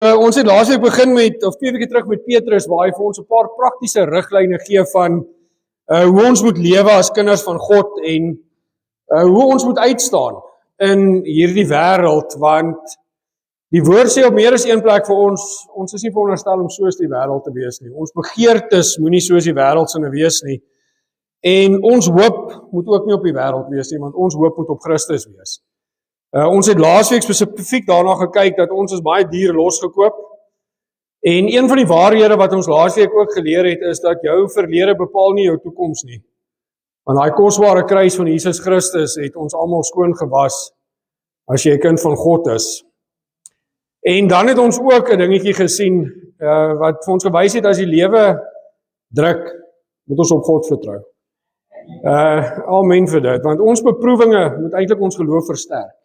Ons het laasweek begin met, of 2 weke terug met Petrus, waar hy vir ons 'n paar praktiese riglyne gee van hoe ons moet lewe as kinders van God en hoe ons moet uitstaan in hierdie wêreld, want die woord sê op meer as een plek vir ons is nie veronderstel om soos die wêreld te wees nie. Ons begeertes moenie soos die wêreld sinne wees nie. En ons hoop moet ook nie op die wêreld wees nie, want ons hoop moet op Christus wees. Ons het laasweek spesifiek daarna gekyk dat ons is baie duur losgekoop. En een van die waarhede wat ons laasweek ook geleer het, is dat jou verlede bepaal nie jou toekoms nie. Want daai kosbare kruis van Jesus Christus het ons almal skoon gewas as jy 'n kind van God is. En dan het ons ook 'n dingetjie gesien wat vir ons gewys het as die lewe druk, moet ons op God vertrou. Amen vir dit, want ons beproewinge moet eintlik ons geloof versterk.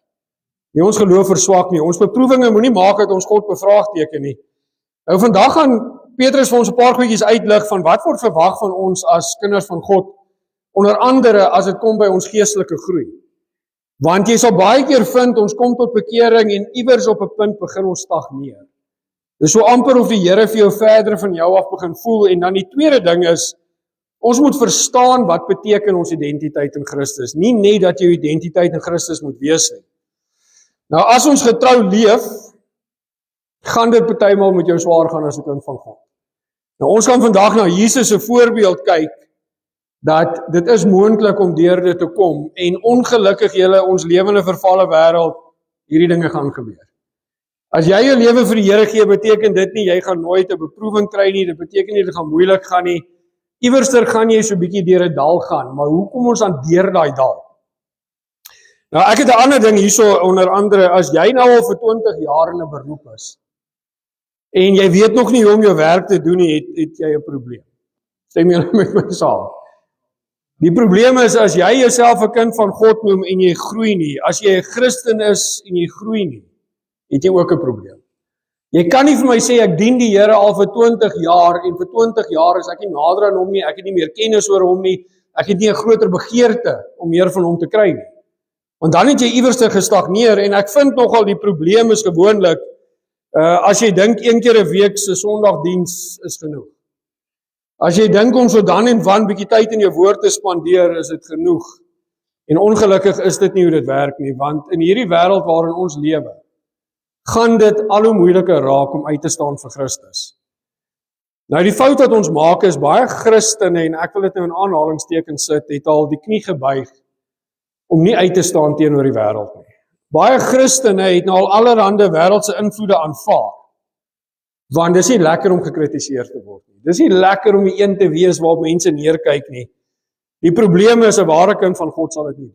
Nie ons geloof verswak nie. Ons beproewinge moenie maak dat ons God bevraagteken nie. Nou vandag gaan Petrus vir ons 'n paar goedjies uitlig van wat word verwag van ons as kinders van God, onder andere as dit kom by ons geestelike groei. Want jy sal baie keer vind, ons kom tot bekering en iewers op 'n punt begin ons stagneer. Dis so amper of die Here vir jou verder van jou af begin voel. En dan die tweede ding is, ons moet verstaan wat beteken ons identiteit in Christus. Nie net dat jou identiteit in Christus moet wees nie. Nou as ons getrou leef, gaan dit partymal met jou swaar gaan as 'n kind van God. Nou ons gaan vandag na Jesus se voorbeeld kyk, dat dit is moontlik om deur dit te kom, en ongelukkig julle ons lewende vervalle wêreld, hierdie dinge gaan gebeur. As jy jou lewe vir die Here gee, beteken dit nie, jy gaan nooit 'n beproewing kry nie, dit beteken nie, dit gaan moeilik gaan nie, iewerster gaan jy so 'n bietjie deur 'n dal gaan, maar hoe kom ons dan deur daai dal? Nou ek het 'n ander ding hierso, onder andere, as jy nou al vir 20 jaar in 'n beroep is, en jy weet nog nie hoe om jou werk te doen nie, het jy 'n probleem. Stem julle met my saam? Die probleem is, as jy jouself 'n kind van God noem en jy groei nie, as jy 'n Christen is en jy groei nie, het jy ook 'n probleem. Jy kan nie vir my sê, ek dien die Here al vir 20 jaar, en vir 20 jaar is ek nie nader aan hom nie, ek het nie meer kennis oor hom nie, ek het nie 'n groter begeerte om meer van hom te kry nie. Want dan het jy iewers gestagneer, en ek vind nogal die probleem is gewoonlik, as jy dink 1 keer 'n week se Sondagdiens is genoeg. As jy dink om so dan en wan bietjie tyd in jou woord te spandeer, is dit genoeg. En ongelukkig is dit nie hoe dit werk nie, want in hierdie wêreld waarin ons lewe, gaan dit al hoe moeiliker raak om uit te staan vir Christus. Nou die fout wat ons maak is, baie Christene, en ek wil dit nou in aanhalingstekens sit, het al die knie gebuig om nie uit te staan teenoor die wêreld nie. Baie Christene het nou al allerhande wêreldse invloede aanvaar, want dis nie lekker om gekritiseer te word nie. Dis nie lekker om die een te wees waarop mense neerkyk nie. Die probleem is, 'n ware kind van God sal dit nie.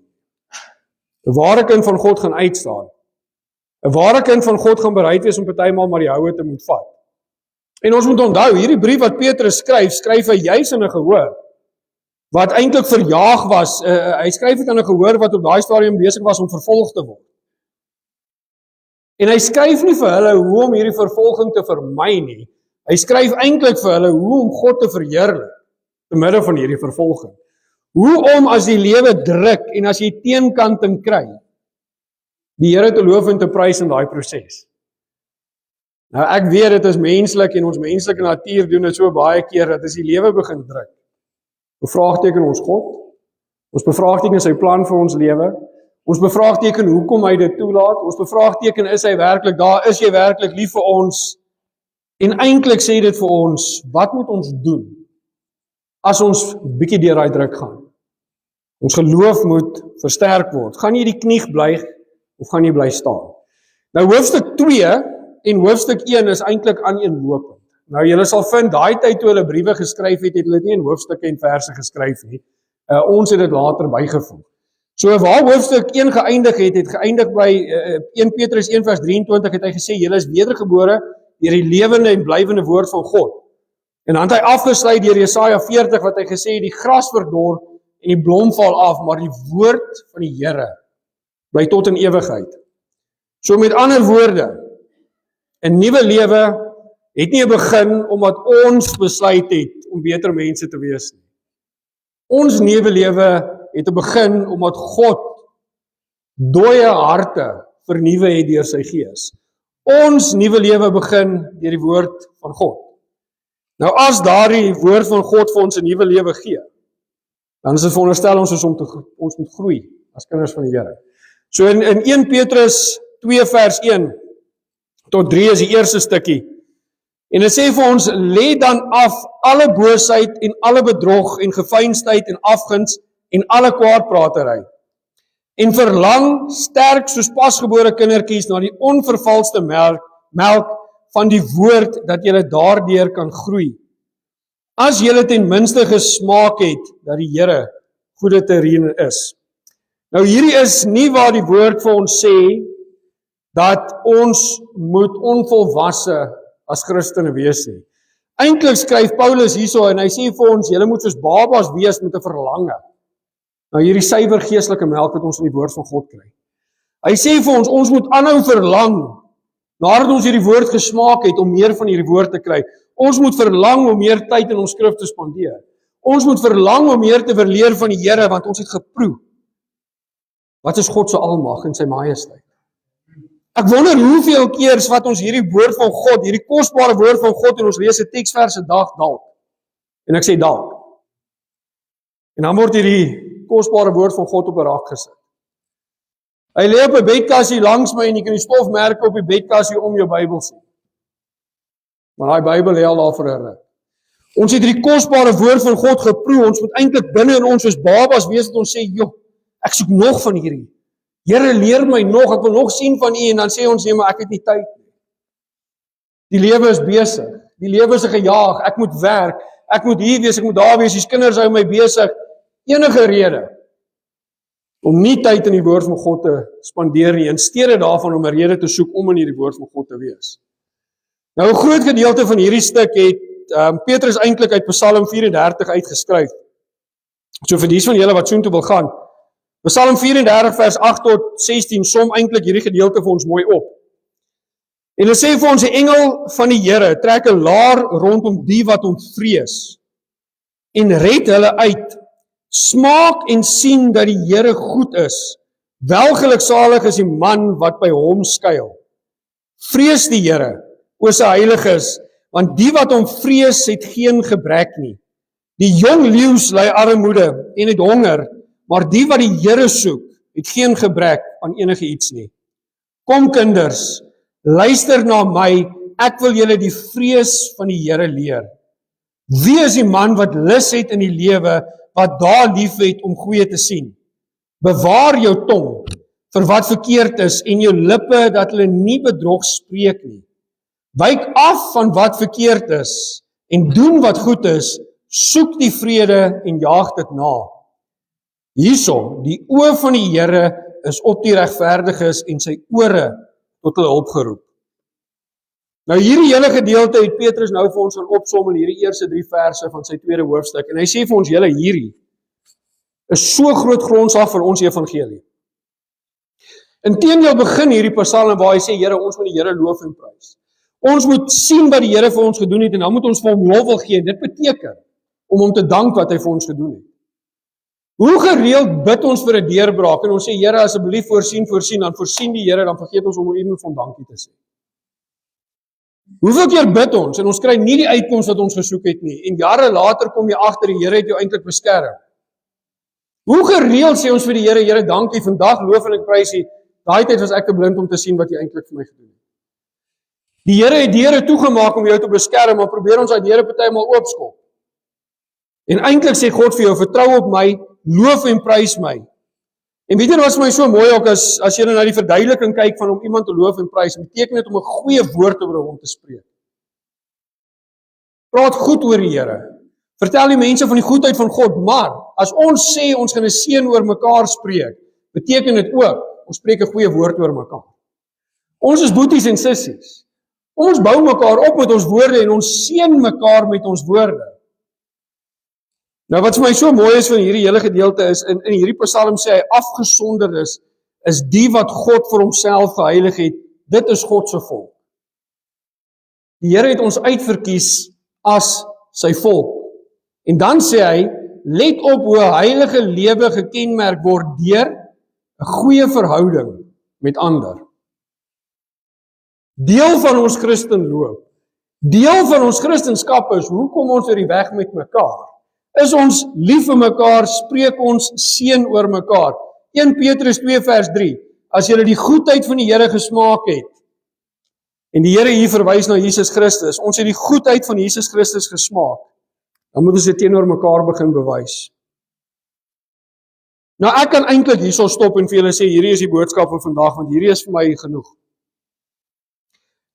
'n ware kind van God gaan uitstaan. 'n ware kind van God gaan bereid wees om partymal maar die houe te moet vat. En ons moet onthou, hierdie brief wat Petrus skryf hy juis in 'n gehoor wat eintlik verjaag was. Hy skryf dit aan 'n gehoor wat op daai stadium besig was om vervolg te word. En hy skryf nie vir hulle hoe om hierdie vervolging te vermy nie. Hy skryf eintlik vir hulle hoe om God te verheerlik te midde van hierdie vervolging. Hoe om as die lewe druk en as jy teenkanting kry, die Here te loof en te prys in daai proses. Nou ek weet dit is menslik, en ons menslike natuur doen dit so baie keer, dat as die lewe begin druk, bevraagteken ons God, ons bevraagteken sy plan vir ons lewe, ons bevraagteken hoekom hy dit toelaat, ons bevraagteken is hy werklik daar, is jy werklik lief vir ons, en eintlik sê dit vir ons, wat moet ons doen, as ons bietjie deur daai druk gaan? Ons geloof moet versterk word. Gaan jy die knie buig, of gaan jy bly staan? Nou hoofstuk 2 en hoofstuk 1 is eintlik aaneenlopend. Nou julle sal vind, daai tyd toe hulle briewe geskryf het hulle nie in hoofstukke en verse geskryf nie. Ons het dit later bygevoeg. So waar hoofstuk 1 geëindig het geëindig by 1 Petrus 1 vers 23 het hy gesê, julle is wedergebore deur die lewende en blywende woord van God. En dan het hy afgesluit deur Jesaja 40 wat hy gesê, die gras verdor en die blom val af, maar die woord van die Here bly tot in ewigheid. So met ander woorde, 'n nuwe lewe het nie 'n begin omdat ons besluit het om beter mense te wees nie. Ons nuwe lewe het 'n begin omdat God dooie harte vernuwe het deur sy gees. Ons nuwe lewe begin deur die woord van God. Nou as daardie woord van God vir ons 'n nuwe lewe gee, dan is dit veronderstel ons moet groei as kinders van die Here. So in 1 Petrus 2 vers 1 tot 3 is die eerste stukkie. En dit sê vir ons, lê dan af alle boosheid en alle bedrog en geveinsdheid en afguns en alle kwaadpratery. En verlang sterk soos pasgebore kindertjies na die onvervalste melk van die woord dat julle daardeur kan groei. As julle ten minste gesmaak het dat die Here goeie terriene is. Nou hierdie is nie waar die woord vir ons sê dat ons moet onvolwasse as Christene wees nie. Eintlik skryf Paulus hierso en hy sê vir ons, julle moet soos babas wees met 'n verlange. Nou hierdie suiwer geestelike melk wat ons in die woord van God kry. Hy sê vir ons moet aanhou verlang, nadat ons hierdie woord gesmaak het, om meer van hierdie woord te kry. Ons moet verlang om meer tyd in ons skrif te spandeer. Ons moet verlang om meer te verleer van die Here, want ons het geproe. Wat is God se almag en sy majesteit? Ek wonder hoeveel keer wat ons hierdie woord van God, hierdie kosbare woord van God en ons lees 'n teksvers 'n dag dalk. En ek sê dalk. En dan word hierdie kosbare woord van God op 'n rak gesit. Hy lê op 'n bedkassie langs my en jy kan die stofmerke op die bedkassie om jou Bybel sien. Maar daai Bybel lê al daar vir 'n ruk. Ons het hierdie kosbare woord van God geproe. Ons moet eintlik binne in ons soos babas wees dat ons sê, "Joh, ek soek nog van hierdie. Here, leer my nog, ek wil nog sien van U," en dan sê ons, "Nee, maar ek het nie tyd nie. Die lewe is besig. Die lewe is 'n gejaag. Ek moet werk. Ek moet hier wees, ek moet daar wees. Die kinders hou my besig." Enige rede om nie tyd in die woord van God te spandeer nie, in steede daarvan om 'n rede te soek om in hierdie woord van God te wees. Nou 'n groot gedeelte van hierdie stuk het Petrus eintlik uit Psalm 34 uitgeskryf. So vir dies van julle wat soontoe wil gaan, Psalm 34 vers 8 tot 16 som eintlik hierdie gedeelte vir ons mooi op. En hulle sê vir ons, 'n engel van die Here trek 'n laar rondom die wat hom vrees en red hulle uit. Smaak en sien dat die Here goed is. Welgeluksalig is die man wat by hom skuil. Vrees die Here, o sy heiliges, want die wat hom vrees het geen gebrek nie. Die jong leeu's ly armoede en het honger, maar die wat die Here soek, het geen gebrek aan enige iets nie. Kom kinders, luister na my, ek wil julle die vrees van die Here leer. Wie is die man wat lus het in die lewe, wat daar lief het om goeie te sien? Bewaar jou tong vir wat verkeerd is en jou lippe dat hulle nie bedrog spreek nie. Wyk af van wat verkeerd is en doen wat goed is, soek die vrede en jaag dit na. Hierso, die oë van die Here is op die regverdiges en sy ore tot hulle opgeroep. Nou hierdie hele gedeelte het Petrus nou vir ons gaan opsom in hierdie eerste 3 verse van sy tweede hoofstuk. En hy sê vir ons, julle hierdie is so groot grondslag vir ons evangelie. Inteendeel begin hierdie Psalm waar hy sê, Here, ons moet die Here loof en prys. Ons moet sien wat die Here vir ons gedoen het en dan moet ons vir hom lof wil gee. Dit beteken om hom te dank wat hy vir ons gedoen het. Hoe gereeld bid ons vir 'n deurbraak en ons sê, Here, asseblief voorsien, dan voorsien die Here, dan vergeet ons om iemand van dankie te sê. Hoeveel keer bid ons en ons kry nie die uitkoms wat ons gesoek het nie en jare later kom jy agter die Here het jou eintlik beskerm. Hoe gereeld sê ons vir die Here, Here, dankie, vandag loof en ek prys U. Daai tyd was ek te blind om te sien wat jy eintlik vir my gedoen het. Die Here het deure toegemaak om jou te beskerm, maar probeer ons uit deure partymal oopskop. En eintlik sê God vir jou, vertrou op my, loof en prys my. En weet jy wat vir my so mooi ook as jy na die verduideliking kyk van om iemand te loof en prys, beteken dit om 'n goeie woord oor hom te spreek. Praat goed oor die Here. Vertel die mense van die goedheid van God, maar as ons sê ons gaan 'n seën oor mekaar spreek, beteken dit ook ons spreek 'n goeie woord oor mekaar. Ons is boeties en sissies. Ons bou mekaar op met ons woorde en ons seën mekaar met ons woorde. Nou wat vir my so mooi is van hierdie hele gedeelte is, in hierdie Psalm sê hy, afgesonderd is die wat God vir homself geheilig het, dit is God se volk. Die Here het ons uitverkies as sy volk. En dan sê hy, let op hoe 'n heilige lewe gekenmerk word deur 'n goeie verhouding met ander. Deel van ons Christenloop, deel van ons Christenskap is, hoe kom ons oor die weg met mekaar? Is ons lief vir mekaar, spreek ons seën oor mekaar? 1 Petrus 2 vers 3, as julle die goedheid van die Here gesmaak het, en die Here hier verwys na Jesus Christus, ons het die goedheid van Jesus Christus gesmaak, dan moet ons dit teenoor mekaar begin bewys. Nou ek kan eintlik hierso stop en vir julle sê, hierdie is die boodskap van vandag, want hierdie is vir my genoeg.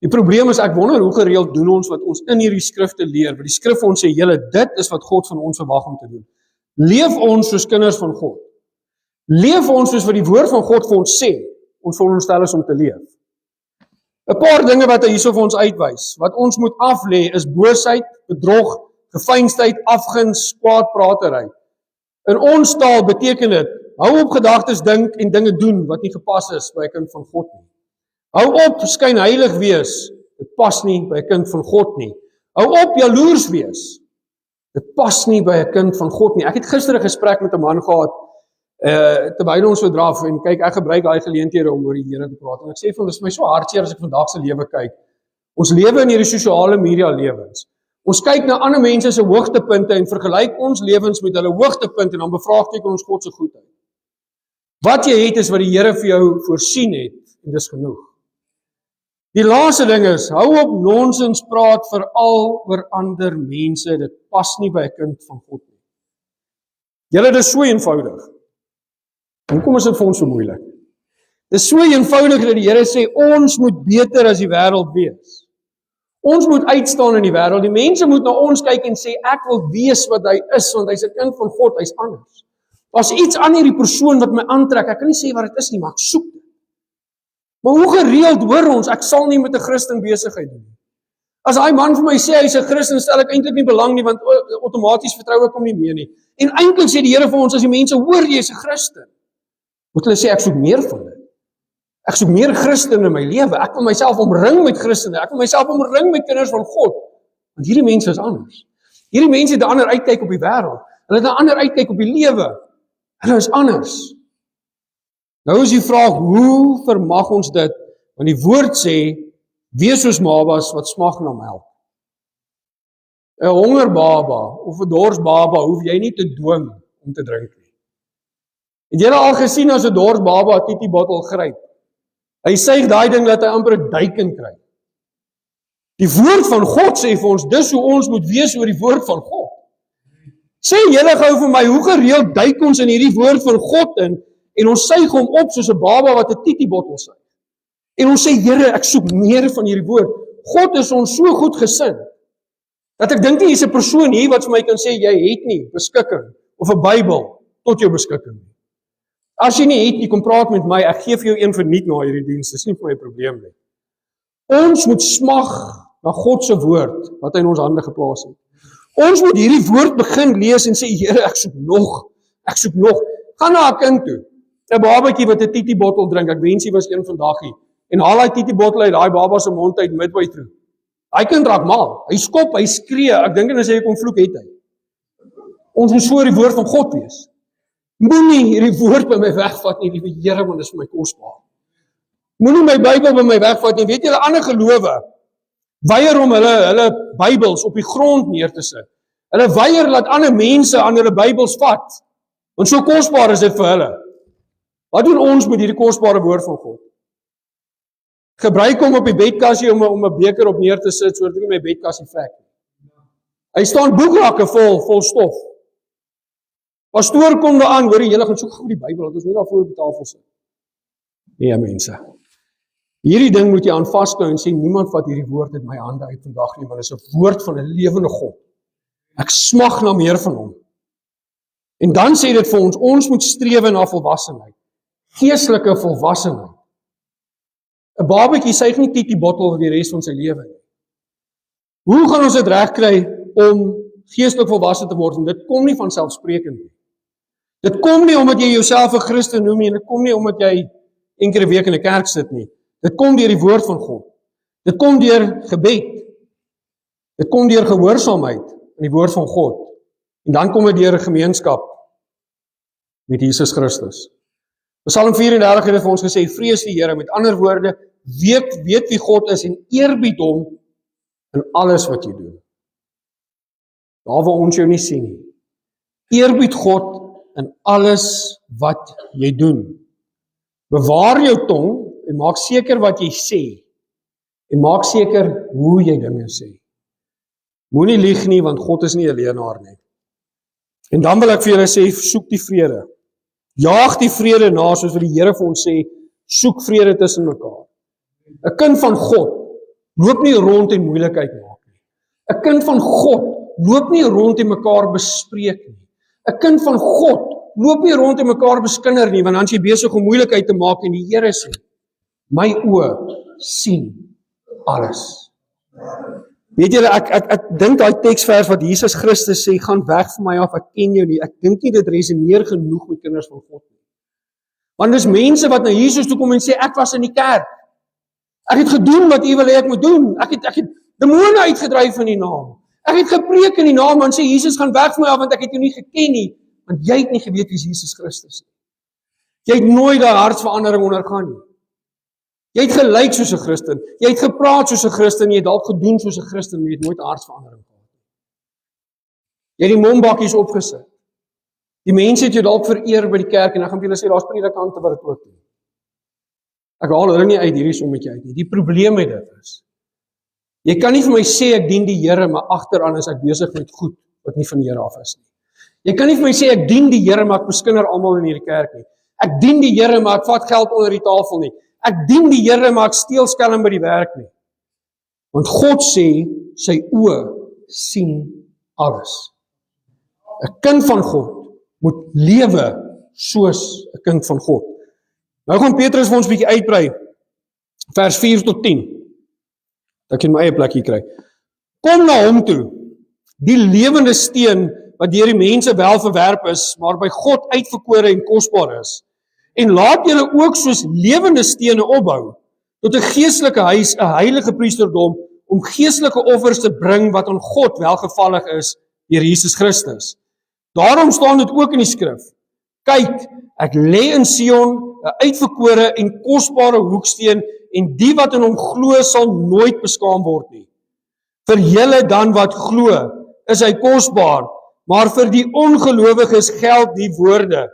Die probleem is, ek wonder hoe gereeld doen ons wat ons in hierdie skrifte leer, want die skrif ons sê, julle, dit is wat God van ons verwag om te doen. Leef ons soos kinders van God. Leef ons soos wat die woord van God vir ons sê, ons veronderstel is om te leef. 'n Paar dinge wat hy hierso vir ons uitwys, wat ons moet aflê, is boosheid, bedrog, geveinsdheid, afguns, kwaadpratery. In ons taal beteken dit, hou op gedagtes dink en dinge doen wat nie gepas is by 'n kind van God nie. Hou op skyn heilig wees, dit pas nie by 'n kind van God nie. Hou op jaloers wees, dit pas nie by 'n kind van God nie. Ek het gister 'n gesprek met 'n man gehad, terwyl ons so draf, en kyk, ek gebruik daai geleenthede om oor die Here te praat, en ek sê vir hom, dis my so hartseer as ek vandag se lewe kyk. Ons lewe in hierdie sosiale media lewens. Ons kyk na ander mense se hoogtepunte en vergelyk ons lewens met hulle hoogtepunte en dan bevraagteken ons God se goedheid. Wat jy het is wat die Here vir jou voorsien het, en dis genoeg. Die laaste ding is, hou op nonsens praat veral oor ander mense, dit pas nie by 'n kind van God nie. Julle, dit is so eenvoudig. Hoekom is dit vir ons so moeilik? Dit is so eenvoudig dat die Here sê, ons moet beter as die wêreld wees. Ons moet uitstaan in die wêreld. Die mense moet na ons kyk en sê, ek wil wees wat hy is, want hy's 'n kind van God, hy's anders. Daar's iets aan hierdie persoon wat my aantrek. Ek kan nie sê wat dit is nie, maar ek soek dit. Maar hoe gereeld hoor ons, ek sal nie met 'n Christen besigheid doen. As daai man vir my sê hy's 'n Christen, stel ek eintlik nie belang nie, want outomaties vertrou ek hom nie meer nie. En eintlik sê die Here vir ons, as die mense hoor jy's 'n Christen, moet hulle sê, ek soek meer van dit. Ek soek meer Christene in my lewe. Ek wil myself omring met Christene. Ek wil myself omring met kinders van God. Want hierdie mense is anders. Hierdie mense het 'n ander uitkyk op die wêreld. Hulle het 'n ander uitkyk op die lewe. Hulle is anders. Nou is die vraag, hoe vermag ons dit? Want die woord sê, wees soos babas wat smag na melk. 'n Hongerbaba of 'n dorsbaba hoef jy nie te dwing om te drink nie. Het julle al gesien as 'n dorsbaba 'n titiebottel gryp? Hy suig daai ding dat hy amper 'n duiking kry. Die woord van God sê vir ons, dis hoe ons moet wees oor die woord van God. Sê julle gou vir my, hoe gereeld duik ons in hierdie woord van God in, en ons suig hom op soos 'n baba wat 'n titiebottel suig. En ons sê, Here, ek soek meer van hierdie woord. God is ons so goed gesind, dat ek dink nie hier's 'n persoon hier wat vir my kan sê, jy het nie beskikking, of 'n Bybel tot jou beskikking. As jy nie het, jy kom praat met my, ek gee vir jou een verniet na hierdie diens, dis nie vir my 'n probleem nie. Ons moet smag na God se woord, wat hy in ons hande geplaas het. Ons moet hierdie woord begin lees en sê, Here, ek soek nog. Gaan na 'n kind toe, 'n babatjie wat 'n titiebottel drink, ek wens hy was een vandag hier, en haal hy titiebottel uit daai baba se mond uit midway through. Hy kind raak mal, hy skop, hy skree, ek dink en as hy kom vloek het hy. Ons moet so die woord van God wees. Moenie hierdie woord by my wegvat nie, liewe Here, want dit is vir my kosbaar. Moenie my Bybel by my wegvat nie. Weet julle, ander gelowe weier om hulle Bybels op die grond neer te sit. Hulle weier laat ander mense aan hulle Bybels vat, want so kosbaar is dit vir hulle. Wat doen ons met hierdie kosbare woord van God? Gebruik hom op die bedkassie om 'n beker op neer te sit, sodat ek nie my bedkassie vrek nie. Hy staan boekrakke vol stof. Pastoor kom daar aan, hoor jy, julle gaan soek gou die Bybel, dat ons net daar voor op die tafel sit. Nee, mense. Hierdie ding moet jy aan vasklou en sê, niemand vat hierdie woord uit my hande uit vandag nie, want dit is 'n woord van 'n lewende God. Ek smag na meer van hom. En dan sê dit vir ons moet strewe na volwassenheid. Geestelike volwassenheid. 'n Babatjie suig nie titiebottel vir die res van sy lewe nie. Hoe gaan ons dit regkry om geestelik volwasse te word? En dit kom nie van selfsprekend nie. Dit kom nie omdat jy jouself 'n Christen noem nie, en dit kom nie omdat jy enkele week in 'n kerk sit nie. Dit kom deur die woord van God. Dit kom deur gebed. Dit kom deur gehoorsaamheid aan die woord van God. En dan kom dit deur 'n gemeenskap met Jesus Christus. Psalm 34 het vir ons gesê, vrees die Here, met ander woorde, weet wie God is en eerbied hom in alles wat jy doen. Daar waar ons jou nie sien nie. Eerbied God in alles wat jy doen. Bewaar jou tong en maak seker wat jy sê. En maak seker hoe jy dinge sê. Moenie lieg nie, want God is nie 'n leienaar nie. En dan wil ek vir julle sê, soek die vrede. Jaag die vrede na, soos wat die Here vir ons sê, soek vrede tussen mekaar. 'n Kind van God loop nie rond en moeilikheid maak nie. 'n Kind van God loop nie rond en mekaar bespreek nie. 'n Kind van God loop nie rond en mekaar beskinder nie, want dan is jy besig om moeilikheid te maak en die Here sê, my oë sien alles. Weet julle, ek dink daai teksvers wat Jesus Christus sê, gaan weg van my af, ek ken jou nie. Ek dink nie dit resoneer genoeg met kinders van God nie. Want dis mense wat na Jesus toe kom en sê, ek was in die kerk. Ek het gedoen wat U wil hê ek moet doen. Ek het demone uitgedryf in die naam. Ek het gepreek in die naam, en sê Jesus gaan weg van my af, want ek het jou nie geken nie, want jy het nie geweet wie Jesus Christus is. Jy het nooit daai hartsverandering ondergaan nie. Jy het gelyk soos 'n Christen, jy het gepraat soos 'n Christen, jy het dalk gedoen soos 'n Christen, maar jy het nooit hartsverandering gehad. Jy het die mombakkies opgesit. Die mense het jou dalk vereer by die kerk, en dan gaan jy hulle sê, daar's predikante wat dit ook doen. Ek haal hulle nie uit hierdie sommetje uit nie. Die probleem met dit is, jy kan nie vir my sê, ek dien die Here, maar agteraan is ek besig met goed, wat nie van die Here af is nie. Jy kan nie vir my sê, ek dien die Here, maar ek beskinder almal in hierdie kerk nie. Ek dien die Here, maar ek vat geld onder die tafel nie. Ek dien die Here, maar ek steel skelm by die werk nie. Want God sê, sy oë sien alles. 'n Kind van God moet lewe soos 'n kind van God. Nou gaan Petrus vir ons 'n bietjie uitbrei. Vers 4 tot 10. Dat ek in my eie plekkie kry. Kom na hom toe, die lewende steen wat deur die mense wel verwerp is, maar by God uitverkore en kosbaar is. En laat julle ook soos lewende stene opbou, tot 'n geestelike huis, 'n heilige priesterdom, om geestelike offers te bring wat aan God welgevallig is deur Jesus Christus. Daarom staan dit ook in die skrif, kyk, ek lê in Sion 'n uitverkore en kosbare hoeksteen, en die wat in hom glo sal nooit beskaam word nie. Vir julle dan wat glo, is hy kosbaar, maar vir die ongelowiges geld die woorde.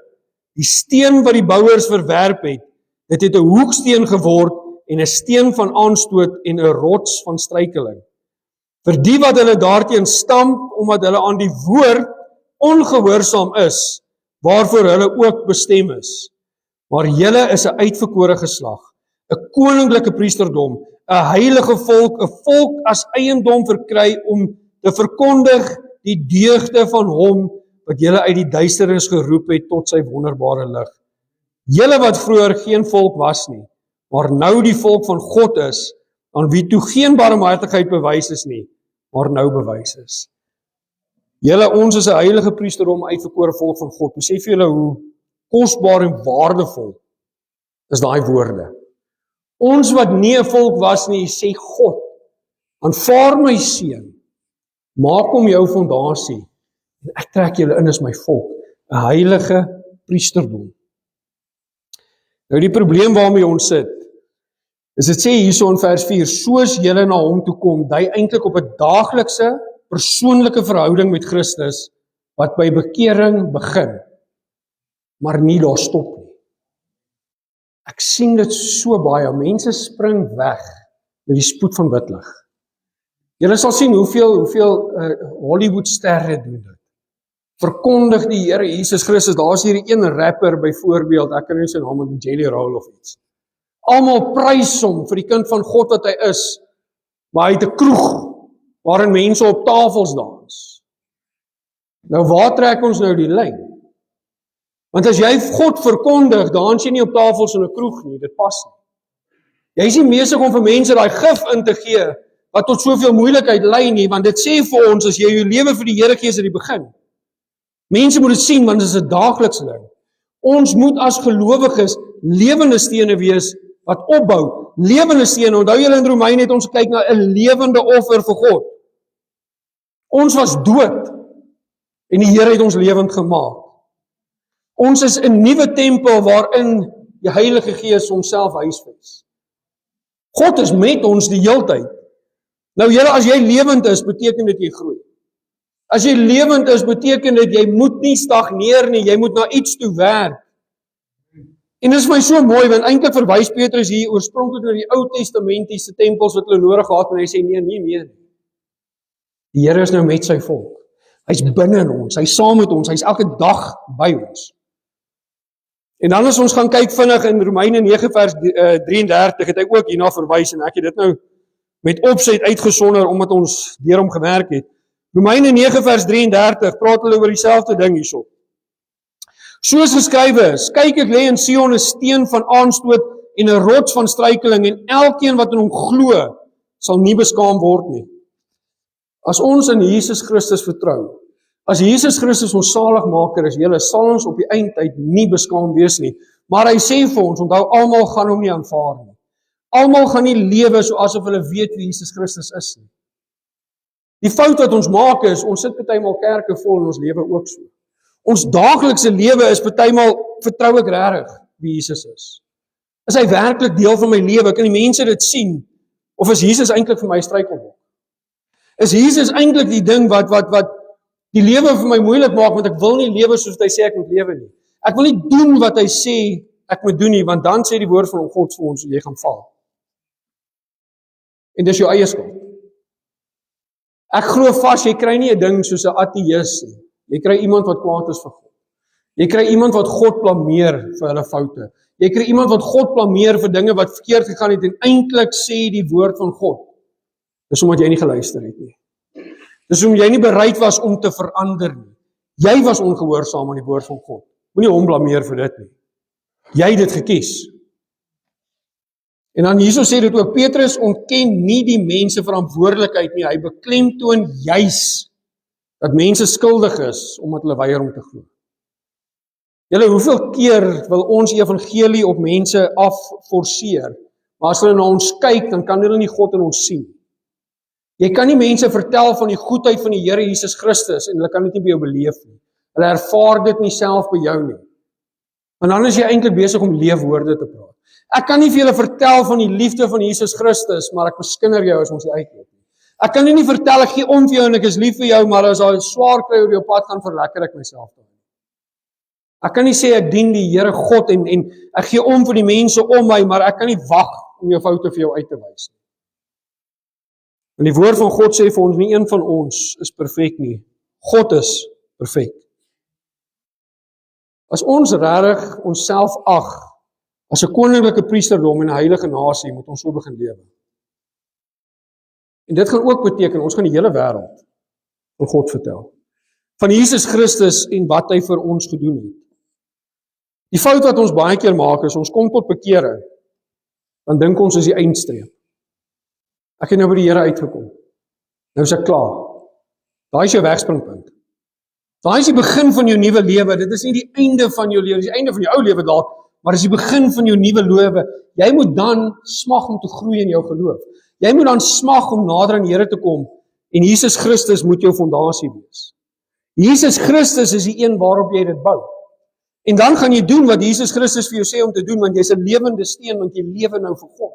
Die steen wat die bouers verwerp het, dit het 'n hoeksteen geword en 'n steen van aanstoot en 'n rots van struikeling. Vir die wat hulle daarteen stamp, omdat hulle aan die woord ongehoorsaam is, waarvoor hulle ook bestem is. Maar julle is 'n uitverkore geslag, 'n koninklike priesterdom, 'n heilige volk, 'n volk as eiendom verkry om te verkondig die deugde van hom wat julle uit die duisternis geroep het tot sy wonderbare lig. Julle wat vroeër geen volk was nie, maar nou die volk van God is, aan wie toe geen barmhartigheid bewys is nie, maar nou bewys is. Julle, ons is 'n heilige priesterdom, uitverkore volk van God. Besef julle hoe kosbaar en waardevol is daai woorde. Ons wat nie 'n volk was nie, sê God, aanvaar my seun, maak hom jou fondasie, en ek trek julle in as my volk, 'n heilige priesterdom. Nou die probleem waarmee ons sit, is dit sê hierso in vers 4, soos julle na hom toe kom, dui eintlik op 'n daaglikse, persoonlike verhouding met Christus, wat by bekering begin, maar nie daar stop nie. Ek sien dit so baie, mense spring weg met die spoed van witlig. Julle sal sien hoeveel Hollywood-sterre doen dit. Verkondig die Here Jesus Christus, daar is hierdie een rapper byvoorbeeld, ek kan nie sy naam onthou, Jelly Roll of iets. Almal prys hom vir die kind van God wat hy is, maar hy het 'n kroeg, waarin mense op tafels dans. Nou waar trek ons nou die lyn? Want as jy God verkondig, dan is jy nie op tafels in 'n kroeg nie, dit pas nie. Jy is nie besig om vir mense daai gif in te gee, wat tot soveel moeilikheid lei nie, want dit sê vir ons, as jy jou lewe vir die Here gee, is dit die begin. Mense moet dit sien, want dit is 'n daaglikse ding. Ons moet as gelowiges lewende stene wees, wat opbou, lewende stene. Onthou julle in Romeine het ons gekyk na 'n lewende offer vir God. Ons was dood, en die Here het ons lewend gemaak. Ons is 'n nuwe tempel waarin die Heilige Gees homself huisves. God is met ons die heeltyd. Nou julle, as jy lewend is, beteken dit jy groei. As jy lewend is, beteken dit jy moet nie stagneer nie, jy moet na iets toe werk. En dit is vir my so mooi, want eintlik verwys Petrus hier oorspronklik na die Ou Testamentiese tempels wat hulle nodig gehad, en hy sê nee. Die Here is nou met sy volk. Hy's binne in ons, hy's saam met ons, hy's elke dag by ons. En dan as ons gaan kyk vinnig in Romeine 9 vers 33, het hy ook hierna verwys, en ek het dit nou met opset uitgesonder, omdat ons deur hom gewerk het. Romeine 9 vers 33, praat hulle oor dieselfde ding hierso. Soos geskrywe is, kyk ek lê in Sion 'n steen van aanstoot en 'n rots van struikeling, en elkeen wat in hom glo, sal nie beskaam word nie. As ons in Jesus Christus vertrou, as Jesus Christus ons saligmaker is, julle sal ons op die eindtyd nie beskaam wees nie. Maar hy sê vir ons, onthou, almal gaan hom nie aanvaar nie. Almal gaan nie lewe so asof hulle weet wie Jesus Christus is nie. Die fout wat ons maak is, ons sit partymal kerke vol en ons lewe ook so. Ons daaglikse lewe is partymal, vertrou ek regtig wie Jesus is. Is hy werklik deel van my lewe? Kan die mense dit sien? Of is Jesus eintlik vir my struikelblok? Is Jesus eintlik die ding wat die lewe vir my moeilik maak, want ek wil nie lewe soos hy sê ek moet lewe nie. Ek wil nie doen wat hy sê ek moet doen nie, want dan sê die woord van God vir ons, jy gaan val. En dis jou eie skuld. Ek glo vas, jy kry nie 'n ding soos 'n ateïs nie. Jy kry iemand wat kwaad is vir God. Jy kry iemand wat God blameer vir hulle foute. Jy kry iemand wat God blameer vir dinge wat verkeerd gegaan het, en eintlik sê die woord van God, dis omdat jy nie geluister het nie. Dis omdat jy nie bereid was om te verander nie. Jy was ongehoorsaam aan die woord van God. Moenie hom blameer vir dit nie. Jy het dit gekies. En dan hierso sê dit ook, Petrus ontken nie die mense verantwoordelikheid nie. Hy beklemtoon juis dat mense skuldig is omdat hulle weier om te glo. Julle, hoeveel keer wil ons evangelie op mense afforceer, maar as hulle na ons kyk, dan kan hulle nie God in ons sien. Jy kan nie mense vertel van die goedheid van die Here Jesus Christus, en hulle kan dit nie by jou beleef nie. Hulle ervaar dit nie self by jou nie. En dan is jy eintlik besig om leefwoorde te praat. Ek kan nie vir julle vertel van die liefde van Jesus Christus, maar ek beskinder jou as ons die uitloop. Ek kan nie vertel, ek gee om vir jou en ek is lief vir jou, maar as al swaar kry oor jou pad, gaan verlekker ek myself. Ek kan nie sê ek dien die Here God en ek gee om vir die mense om my, maar ek kan nie wag om jou foute vir jou uit te wys nie. En die woord van God sê vir ons, nie een van ons is perfek nie. God is perfek. As ons regtig onsself ag as 'n koninklike priesterdom en 'n heilige nasie, moet ons so begin lewe. En dit gaan ook beteken, ons gaan die hele wêreld van God vertel. Van Jesus Christus en wat hy vir ons gedoen het. Die fout wat ons baie keer maak is, ons kom tot bekering, dan dink ons is die eindstreep. Ek het nou by die Here uitgekom. Nou is ek klaar. Daai is jou wegspringpunt. Daai is die begin van jou nuwe lewe. Dit is nie die einde van jou lewe, dit is die einde van jou ou lewe dalk, maar dit is die begin van jou nuwe lewe. Jy moet dan smag om te groei in jou geloof. Jy moet dan smag om nader aan die Here te kom, en Jesus Christus moet jou fondasie wees. Jesus Christus is die een waarop jy dit bou. En dan gaan jy doen wat Jesus Christus vir jou sê om te doen, want jy's 'n lewende steen, want jy lewe nou vir God.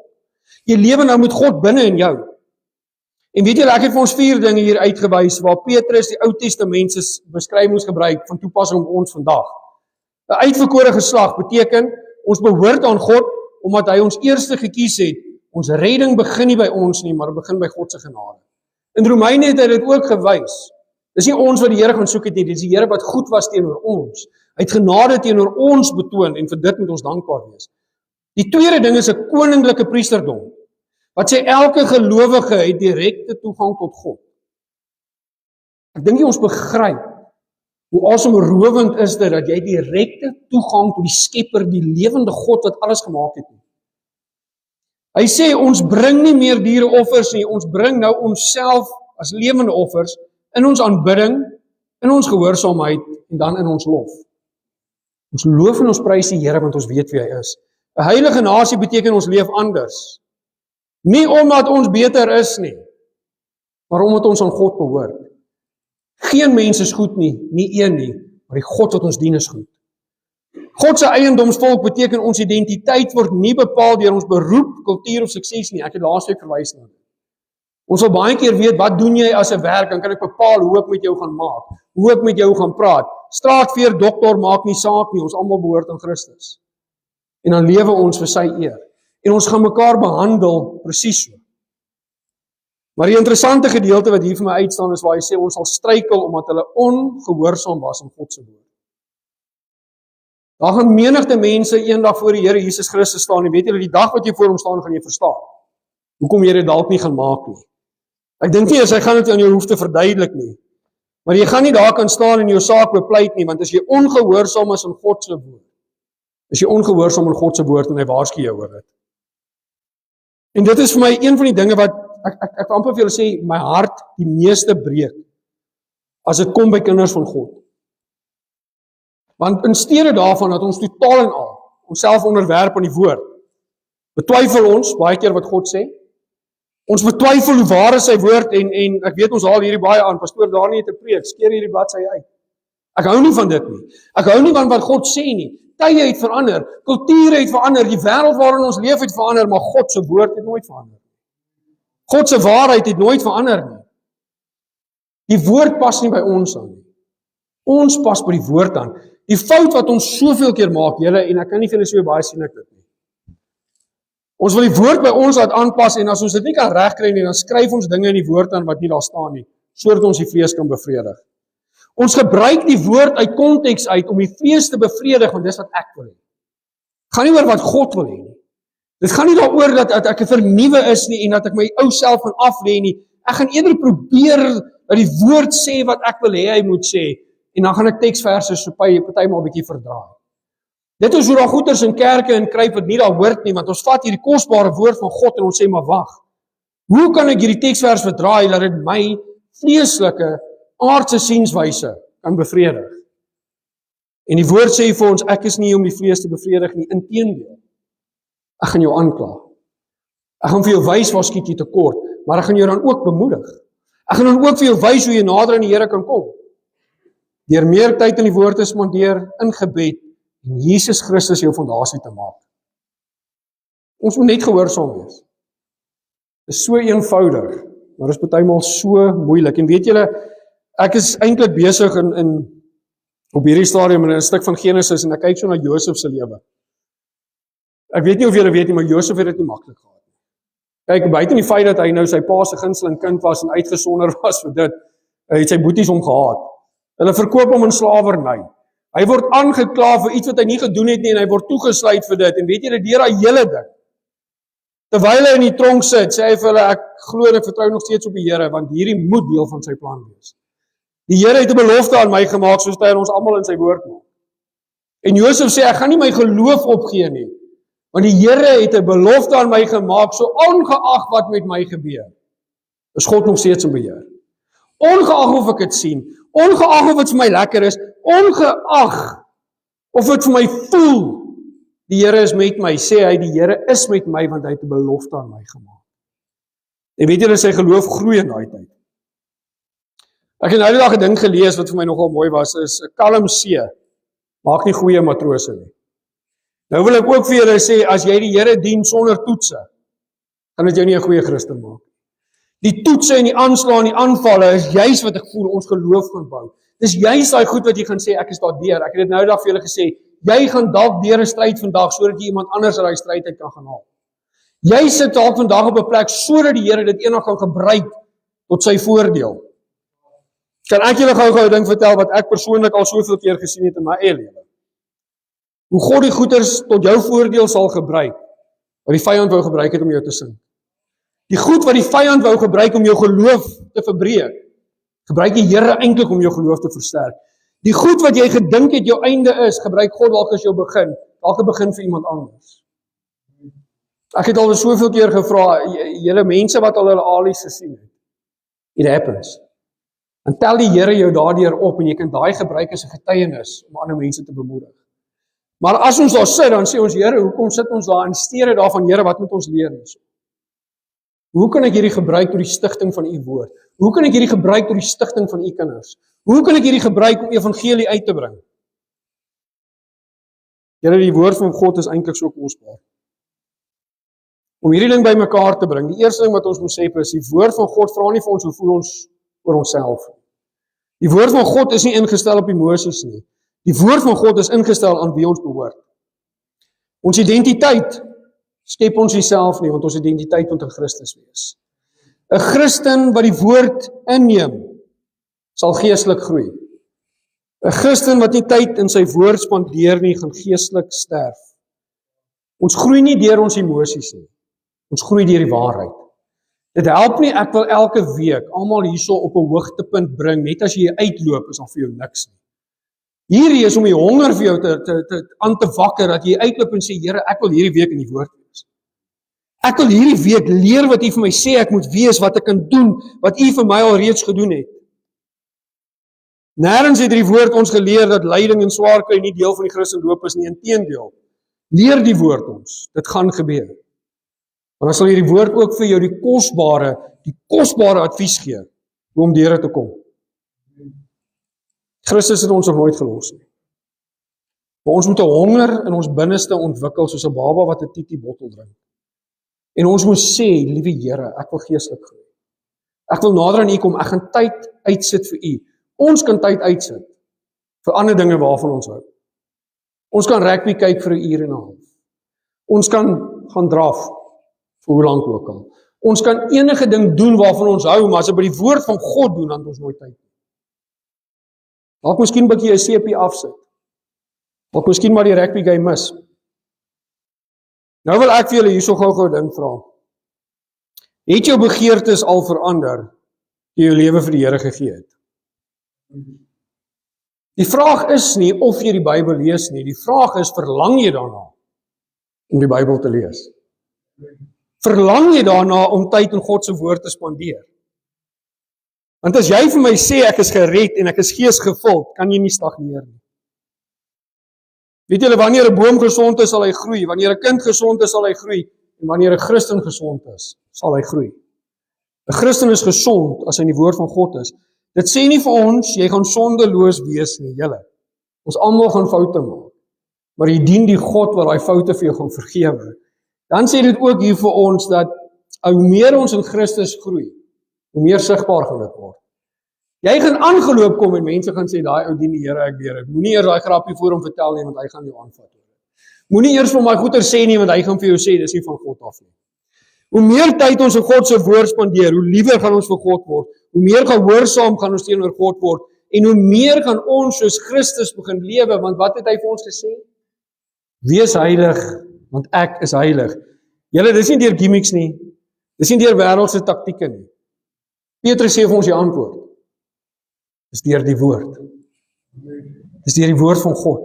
Jy lewe nou met God binne in jou. En weet julle, ek het vir ons 4 dinge hier uitgewys, waar Petrus die Ou Testament se beskrywings gebruik van toepassing op ons vandag. 'n Uitverkore geslag beteken, ons behoort aan God, omdat hy ons eerste gekies het. Ons redding begin nie by ons nie, maar begin by God se genade. In Romeine het hy dit ook gewys. Dis nie ons wat die Here gaan soek het nie, dis die Here wat goed was teenoor ons. Hy het genade teenoor ons betoon, en vir dit moet ons dankbaar wees. Die tweede ding is 'n koninklike priesterdom, wat sê elke gelowige het direkte toegang tot God. Ek dink jy ons begryp hoe asemrowend is dit, dat jy direkte toegang tot die Skepper, die lewende God wat alles gemaak het. Hy sê, ons bring nie meer diereoffers nie, ons bring nou onsself as lewende offers, in ons aanbidding, in ons gehoorsaamheid, en dan in ons lof. Ons loof en ons prys die Here, want ons weet wie hy is. 'n Heilige nasie beteken ons leef anders. Nie omdat ons beter is nie, maar omdat ons aan God behoort. Geen mens is goed nie, nie een nie, maar die God wat ons dien is goed. God se eiendomsvolk beteken ons identiteit word nie bepaal deur ons beroep, kultuur of sukses nie. Ek het laasweek verwys na dit. Ons wil baie keer weet, wat doen jy as 'n werk, dan kan ek bepaal hoe ek met jou gaan maak, hoe ek met jou gaan praat. Straatveer, dokter, maak nie saak nie, ons almal behoort aan Christus. En dan lewe ons vir sy eer. En ons gaan mekaar behandel presies so. Maar die interessante gedeelte wat hier vir my uitstaan is waar hy sê ons sal struikel omdat hulle ongehoorsaam was aan God se woord. Daar gaan menigte mense eendag voor die Here Jesus Christus staan en weet julle die dag wat jy voor hom staan gaan jy verstaan hoekom jy dit dalk nie gaan maak nie. Ek dink nie hy gaan dit aan jou hoef te verduidelik nie. Maar jy gaan nie daar kan staan en jou saak bepleit nie, want as jy ongehoorsaam is aan God se woord, is jy ongehoorsaam aan God se woord en hy waarsku jou oor dit. En dit is vir my een van die dinge wat ek amper vir julle sê, my hart die meeste breek as dit kom by kinders van God. Want in steede daarvan dat ons totaal en al onsself onderwerp aan die woord, betwyfel ons baie keer wat God sê. Ons betwyfel hoe waar is sy woord en ek weet ons haal hierdie baie aan, pastoor daar nie te preek, skeer hierdie bladsy uit. Ek hou nie van dit nie. Ek hou nie van wat God sê nie. Tye het verander, kulture het verander, die wêreld waarin ons leef het verander, maar God se woord het nooit verander. God se waarheid het nooit verander nie. Die woord pas nie by ons aan nie. Ons pas by die woord aan. Die fout wat ons soveel keer maak, julle, en ek kan nie vir julle so baie sien ek dit nie. Ons wil die woord by ons laat aanpas en as ons dit nie kan regkry nie, dan skryf ons dinge in die woord aan wat nie daar staan nie, sodat ons die vlees kan bevredig. Ons gebruik die woord uit konteks uit om die vlees te bevredig, want dis wat ek wil hê. Dit gaan nie oor wat God wil hê nie. Dit gaan nie daaroor dat ek 'n vernuwe is nie en dat ek my ou self van af lê nie. Ek gaan eerder probeer dat die woord sê wat ek wil hê hy moet sê en dan gaan ek teksverse so partymal 'n bietjie verdraai. Dit is hoe daar goeters in kerke en kruip wat nie daar hoort nie, want ons vat hierdie kosbare woord van God en ons sê maar wag. Hoe kan ek hierdie teksvers verdraai dat dit my vleeslike aardse sienswyse kan bevredig? En die woord sê vir ons, ek is nie om die vlees te bevredig nie, inteendeel. Ek gaan jou aankla. Ek gaan vir jou wys waar skiet jy tekort, maar ek gaan jou dan ook bemoedig. Ek gaan dan ook vir jou wys hoe jy nader aan die Here kan kom. Deur meer tyd in die woord te spandeer, in gebed, en Jesus Christus jou fondasie te maak. Ons moet net gehoorsaam wees. Dit is so eenvoudig, maar dit is partymal so moeilik. En weet julle, ek is eintlik besig op hierdie stadium in 'n stuk van Genesis en ek kyk so na Josef se lewe. Ek weet nie of julle weet nie, maar Josef het dit nie maklik gehad nie. Kyk, buiten die feit dat hy nou sy pa se gunsteling kind was en uitgesonder was vir dit, het sy boeties hom gehaat. Hulle verkoop hom in slawerny. Hy word aangekla vir iets wat hy nie gedoen het nie en hy word toegesluit vir dit. En weet julle, deur daai hele ding, terwyl hy in die tronk sit, sê hy vir hulle, ek glo en ek vertrou nog steeds op die Here, want hierdie moet deel van sy plan wees. Die Here het 'n belofte aan my gemaak, soos hy ons almal in sy woord maak. En Josef sê, ek gaan nie my geloof opgee nie, want die Here het 'n belofte aan my gemaak, so ongeag wat met my gebeur, is God nog steeds in beheer. Ongeag of ek dit sien, ongeag of dit vir my lekker is, ongeag of dit vir my voel, die Here is met my, sê hy, die Here is met my, want hy het 'n belofte aan my gemaak. En weet julle, sy geloof groei in daai tyd. Ek het nou die dag 'n ding gelees wat vir my nogal mooi was, is 'n kalm see maak nie goeie matrose nie. Nou wil ek ook vir julle sê, as jy die Here dien sonder toetse, gaan dit jou nie 'n goeie Christen maak. Die toetse en die aanslae en die aanvalle is juis wat ek voel ons geloof gaan bou. Dis juis daai goed wat jy gaan sê, ek is daardeur. Ek het dit nou die dag vir julle gesê, jy gaan dalk deur 'n stryd vandag sodat jy iemand anders uit daai stryd uit kan gaan haal. Jy sit dalk vandag op 'n plek sodat die Here dit eendag kan gebruik tot sy voordeel. Kan ek julle gou-gou 'n ding vertel wat ek persoonlik al soveel keer gesien het in my eie lewe? Hoe God die goeders tot jou voordeel sal gebruik, wat die vyand wou gebruik het om jou te sink. Die goed wat die vyand wou gebruik om jou geloof te verbreek, gebruik die Here eintlik om jou geloof te versterk. Die goed wat jy gedink het jou einde is, gebruik God dalk as jou begin, dalk 'n begin vir iemand anders. Ek het al soveel keer gevra, julle mense wat al hulle alies gesien het, it happens. En tel die Here jou daardeur op en jy kan daai gebruik as 'n getuienis om ander mense te bemoedig. Maar as ons daar sit, dan sê ons, Here, hoekom sit ons daar in steede daarvan, Here, wat moet ons leer hierso? Hoe kan ek hierdie gebruik tot die stigting van u woord? Hoe kan ek hierdie gebruik tot die stigting van u kinders? Hoe kan ek hierdie gebruik om evangelie uit te bring? Julle, die woord van God is eintlik so kosbaar. Om hierdie ding by mekaar te bring, die eerste ding wat ons moet sê is, die woord van God vra nie vir ons hoe voel ons oor onsself. Die woord van God is nie ingestel op emosies nie. Die woord van God is ingestel aan wie ons behoort. Ons identiteit skep ons nie self nie, want ons identiteit moet in Christus wees. 'n Christen wat die woord inneem, sal geestelik groei. 'n Christen wat nie tyd in sy woord spandeer nie, gaan geestelik sterf. Ons groei nie deur ons emosies nie. Ons groei deur die waarheid. Dit help nie, ek wil elke week almal hierso op 'n hoogtepunt bring, net as jy uitloop, is al vir jou niks nie. Hierdie is om die honger vir jou aan te wakker, dat jy uitloop en sê, Here, ek wil hierdie week in die woord wees. Ek wil hierdie week leer wat U vir my sê ek moet wees, wat ek kan doen, wat U vir my al reeds gedoen het. Nêrens het die woord ons geleer dat lyding en swaar kry nie deel van die Christendom is nie, inteendeel. Leer die woord ons, dit gaan gebeur. Want dan sal hierdie woord ook vir jou die kosbare advies gee, hoe om deur te kom. Christus het ons nog nooit gelos nie. Maar ons moet 'n honger in ons binneste ontwikkel, soos 'n baba wat 'n titi bottel drink. En ons moet sê, liewe Here, ek wil geestelik groei. Ek wil nader aan U kom, ek gaan tyd uitsit vir U. Ons kan tyd uitsit vir ander dinge waarvan ons hou. Ons kan rugby kyk vir 1 uur en 'n half. Ons kan gaan draf vir hoe lank ook al. Ons kan enige ding doen waarvan ons hou, maar as dit by die woord van God doen, dan het ons nooit tyd. Dalk miskien bietjie 'n CP afsit. Dalk miskien maar die rugby game mis. Nou wil ek vir julle hierso gou-gou ding vra. Het jou begeertes al verander toe jy jou lewe vir die Here gegee het? Die vraag is nie of jy die Bybel lees nie, die vraag is, verlang jy daarna om die Bybel te lees? Verlang jy daarna om tyd in God se woord te spandeer? Want as jy vir my sê ek is gered en ek is geesgevuld, kan jy nie stagneer nie. Weet julle, wanneer 'n boom gesond is, sal hy groei. Wanneer 'n kind gesond is, sal hy groei. En wanneer 'n Christen gesond is, sal hy groei. 'n Christen is gesond as hy in die woord van God is. Dit sê nie vir ons, jy gaan sondeloos wees nie, julle. Ons almal gaan foute maak. Maar jy dien die God wat daai foute vir jou gaan vergewe. Dan sê dit ook hier vir ons dat hoe meer ons in Christus groei, hoe meer sigbaar gaan dit word. Jy gaan aangeloop kom en mense gaan sê, daai ou dien die Here, ek weet dit. Moenie eers daai grappie voor hom vertel nie, want hy gaan jou aanvat. Moenie eers vir my goeie sê nie, want hy gaan vir jou sê, dis nie van God af nie. Hoe meer tyd ons in God se woord spandeer, hoe liewer gaan ons vir God word, hoe meer gehoorsaam gaan ons teenoor God word, en hoe meer gaan ons soos Christus begin lewe, want wat het hy vir ons gesê? Wees heilig, want ek is heilig. Julle, dis nie deur gimmicks nie, dis nie deur wêreldse taktieke nie. Petrus sê vir ons die antwoord. Dis deur die woord. Dis deur die woord van God.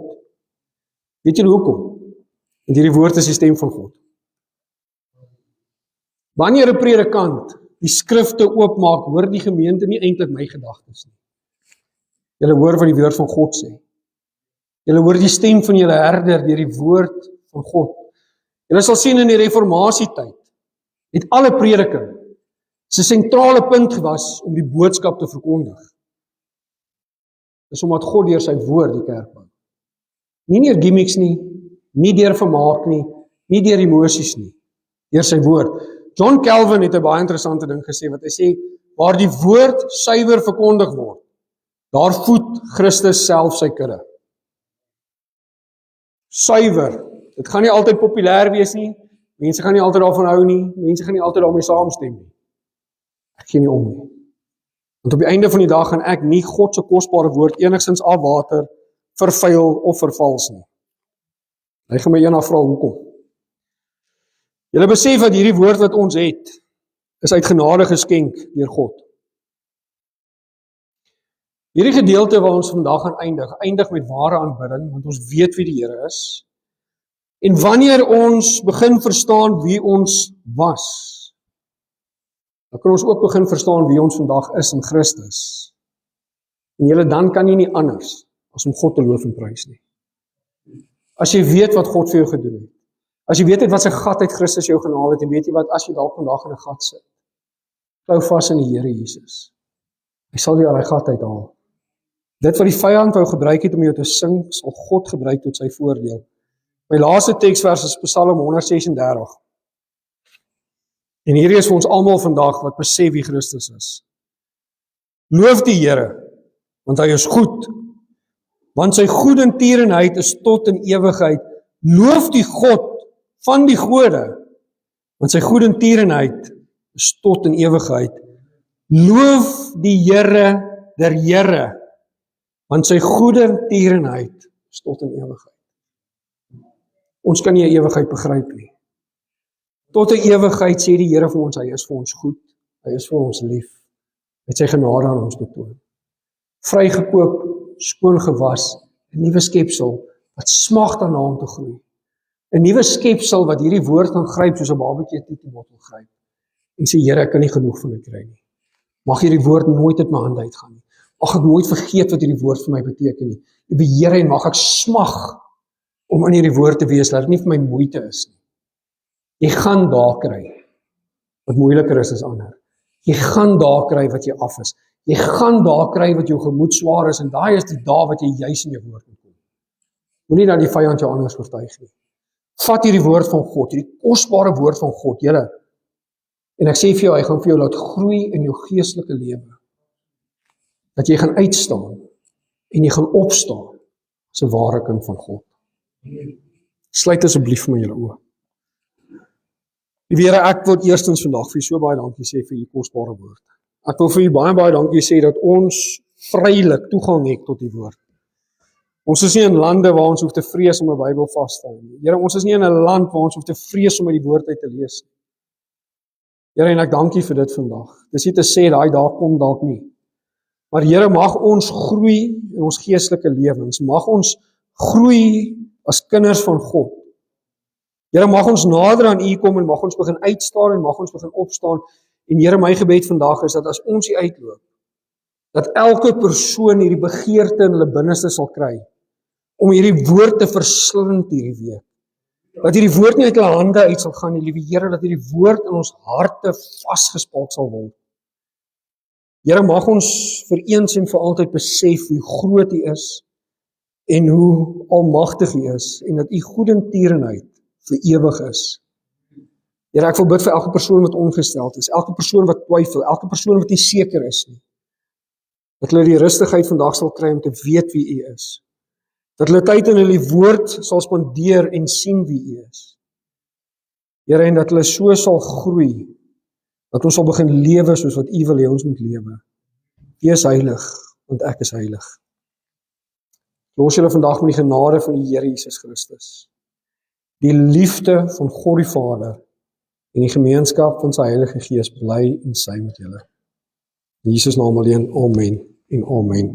Weet julle hoekom? Want hierdie woord is die stem van God. Wanneer 'n predikant die skrifte oopmaak, hoor die gemeente nie eintlik my gedagtes nie. Julle hoor wat die woord van God sê. Julle hoor die stem van julle herder deur die woord van God. Julle sal sien in die reformasietyd het alle prediking se sentrale punt was om die boodskap te verkondig. Dis omdat God deur sy woord die kerk bou. Nie deur gimmicks nie, nie deur vermaak nie, nie deur emosies nie, deur sy woord. John Calvin het 'n baie interessante ding gesê, wat hy sê, waar die woord suiwer verkondig word, daar voed Christus self sy kudde. Suiwer. Dit gaan nie altyd populêr wees nie, mense gaan nie altyd daarvan hou nie, mense gaan nie altyd daarmee saamstem nie. Ek gee nie om nie. Want op die einde van die dag gaan ek nie God se kosbare woord enigstens afwater, vervuil of vervals nie. Hy gaan my eendag vra hoekom. Julle besef dat hierdie woord wat ons het, is uit genade geskenk deur God. Hierdie gedeelte waar ons vandag gaan eindig met ware aanbidding, want ons weet wie die Here is. En wanneer ons begin verstaan wie ons was, dan kan ons ook begin verstaan wie ons vandag is in Christus. En julle, dan kan jy nie anders as om God te loof en prys nie. As jy weet wat God vir jou gedoen het, as jy weet wat sy gat uit Christus jou gehaal het, en weet jy wat, as jy dalk vandag in 'n gat sit, klou vas in die Here Jesus. Hy sal jou uit die gat uithaal. Dit wat die vyand wou gebruik het om jou te sink, sal God gebruik tot sy voordeel. My laaste teksvers is Psalm 136. En hierdie is vir ons almal vandag wat besef wie Christus is. Loof die Here, want hy is goed, want sy goedertierenheid is tot in ewigheid. Loof die God van die gode, want sy goedertierenheid is tot in ewigheid. Loof die Here der Here, want sy goedertierenheid is tot in ewigheid. Ons kan nie 'n ewigheid begryp nie. Tot 'n ewigheid sê die Here vir ons, hy is vir ons goed, hy is vir ons lief, hy het sy genade aan ons betoon. Vrygekoop, skoon gewas, 'n nuwe skepsel wat smag daarna om te groei. 'n Nuwe skepsel wat hierdie woord kan gryp soos 'n babatjie 'n tietiebottel gryp. En sê, Here, ek kan nie genoeg van dit kry nie. Mag hierdie woord nooit uit my hand uitgaan nie. Mag ek nooit vergeet wat hierdie woord vir my beteken nie. Liewe Here, en mag ek smag om in hierdie woord te wees, dat dit nie vir my moeite is nie. Jy gaan daar kry wat moeiliker is as ander. Jy gaan daar kry wat jy af is. Jy gaan daar kry wat jou gemoed swaar is, en daai is die dae wat jy juis in jou woord moet kom. Moenie dat die vyand jou anders oortuig nie. Vat hierdie woord van God, hierdie kosbare woord van God, julle. En ek sê vir jou, hy gaan vir jou laat groei in jou geestelike lewe. Dat jy gaan uitstaan en jy gaan opstaan as 'n ware kind van God. Sluit asseblief my julle oë. Liewe Here, ek wil eerstens vandag vir u so baie dankie sê vir u kosbare woord. Ek wil vir u baie dankie sê dat ons vrylik toegang het tot die woord. Ons is nie in lande waar ons hoef te vrees om 'n Bybel vas te hou nie. Here, ons is nie in 'n land waar ons hoef te vrees om uit die woord uit te lees nie. Here, en ek dank u vir dit vandag. Dis nie te sê daai dag kom dalk nie. Maar Here, mag ons groei in ons geestelike lewens. Mag ons groei as kinders van God. Here, mag ons nader aan u kom en mag ons begin uitstaan en mag ons begin opstaan. En Here, my gebed vandag is dat as ons hier uitloop, dat elke persoon hierdie begeerte in hulle binneste sal kry, om hierdie woord te verslind hierdie week. Dat hierdie woord nie uit hulle hande uit sal gaan nie, liewe Here, dat hierdie woord in ons harte vasgespalk sal word. Here, mag ons vir eens en vir altyd besef hoe groot u is, en hoe almagtig u is, en dat u goedertierenheid vir ewig is. Here, ek wil bid vir elke persoon wat ongesteld is, elke persoon wat twyfel, elke persoon wat nie seker is nie. Dat hulle die rustigheid vandag sal kry om te weet wie u is. Dat hulle tyd in hulle woord sal spandeer en sien wie u is. Here, en dat hulle so sal groei, dat ons sal begin lewe soos wat u wil hê ons moet lewe. Wees heilig, want ek is heilig. Los julle vandag met die genade van die Here Jesus Christus, die liefde van God die Vader en die gemeenskap van sy Heilige Gees bly en sy met julle. In Jesus naam alleen, amen en amen.